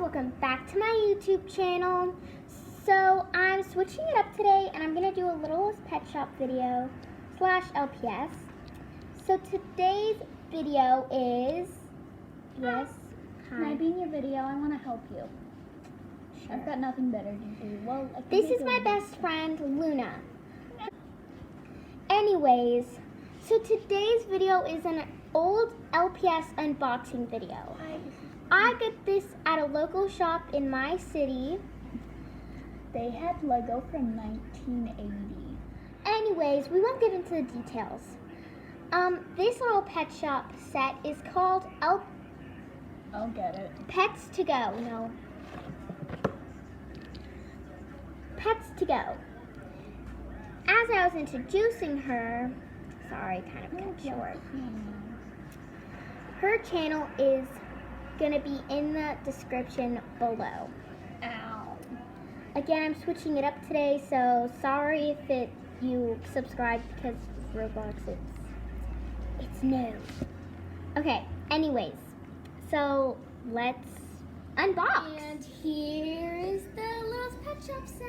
welcome back to my YouTube channel. So I'm switching it up today and I'm going to do a little pet shop video / LPS. So today's video is, yes, hi. Can I be in your video? I want to help you. Sure. I've got nothing better to do. Well, This is my best friend, Luna. Anyways, so today's video is an old LPS unboxing video. I got this at a local shop in my city. They had Lego from 1980. Anyways, we won't get into the details. This little pet shop set is called I'll get it. Pets to Go. No. Pets to Go. As I was introducing her, sorry, kind of cut short. Her channel is gonna be in the description below. Ow. Again, I'm switching it up today, so sorry if you subscribe because Roblox it's new. Okay, anyways, so let's unbox. And here is the little pet shop set.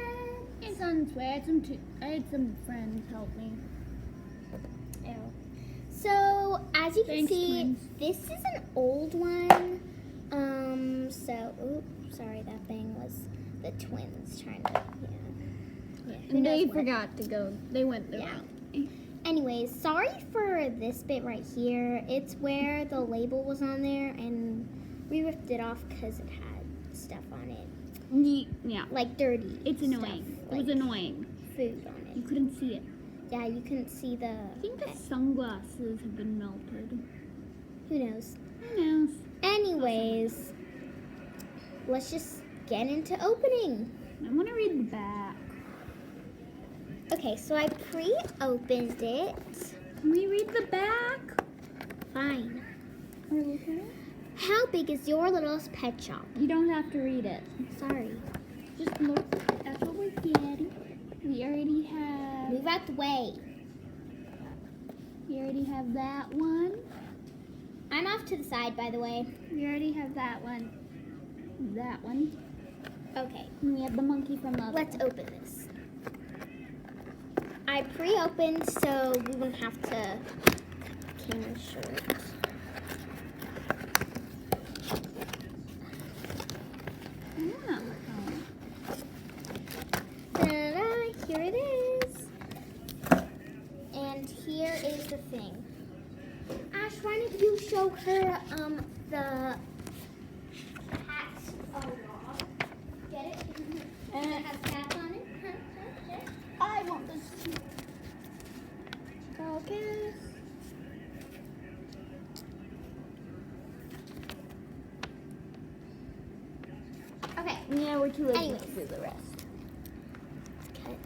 It's on its way. I had some friends help me. Ew. So as you can see, twins. this is an old one. Sorry, that thing was the twins trying to, yeah. Who knows They what? forgot to go. They went the Yeah. wrong way. Anyways, sorry for this bit right here. It's where the label was on there, and we ripped it off because it had stuff on it, Yeah. like dirty. It's stuff, annoying. It like was annoying. food on You it. couldn't see it. Yeah, you couldn't see the. I think the sunglasses have been melted. Who knows? Who knows? Anyways, let's just get into opening. I want to read the back. Okay, so I pre-opened it. Can we read the back? Fine. Or look at it? How big is your littlest pet shop? You don't have to read it. Sorry. Just look. That's what we're getting. We already have. Move out the way. We already have that one. I'm off to the side, by the way. We already have that one. That one. Okay, And we have the monkey from the other let's one. open this. I pre-opened, so we won't have to cut the camera short. Yeah. Ta-da, here it is. And here is the thing. Ash, why don't you show her the hats? Oh, get it? It has hats on it. I want this too. Focus. Okay. Yeah, we're too lazy Anyways. to do the rest. Cut.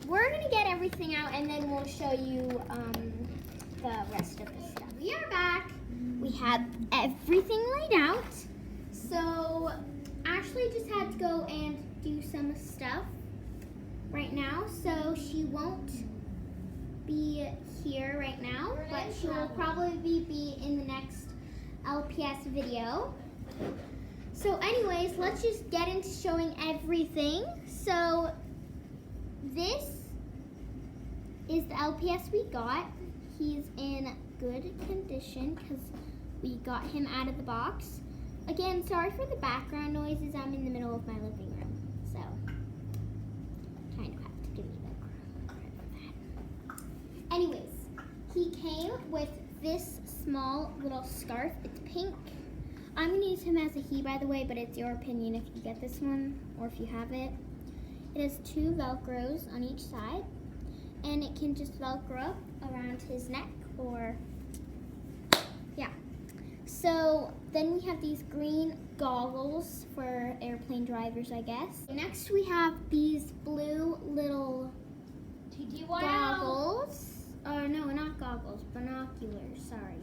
We're gonna get everything out and then we'll show you the rest of the stuff. We are back. We have everything laid out. So Ashley just had to go and do some stuff right now. So she won't be here right now, but she will probably be in the next LPS video. So anyways, let's just get into showing everything. So this is the LPS we got. He's in good condition because we got him out of the box. Again, sorry for the background noises. I'm in the middle of my living room, so kind of have to give you the credit for that. Anyways, he came with this small little scarf. It's pink. I'm going to use him as a he, by the way, but it's your opinion if you get this one or if you have it. It has 2 Velcros on each side, and it can just Velcro up around his neck or, yeah. So then we have these green goggles for airplane drivers, I guess. Next we have these blue little TTYL. goggles. Or no, not goggles, binoculars, sorry.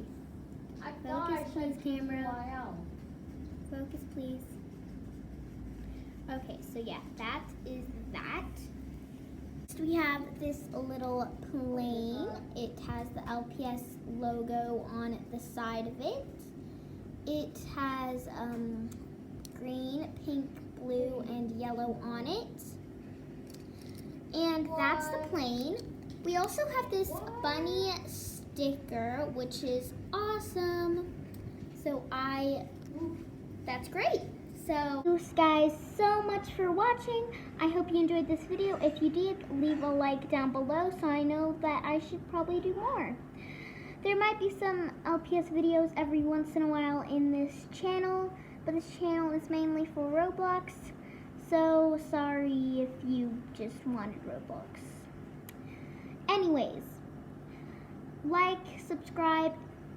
I thought I Focus, said please, camera. TTYL. Focus, please. Okay, so yeah, that is that. Next we have this little plane. It has the LPS logo on the side of it. It has green, pink, blue, and yellow on it. And that's the plane. We also have this bunny sticker, which is awesome. So that's great. So thanks guys so much for watching. I hope you enjoyed this video. If you did, leave a like down below so I know that I should probably do more. There might be some LPS videos every once in a while in this channel, but this channel is mainly for Roblox. So sorry if you just wanted Roblox. Anyways, like, subscribe,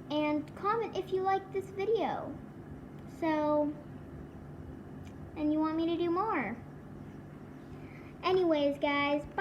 and comment if you like this video. And you want me to do more. Anyways, guys, bye.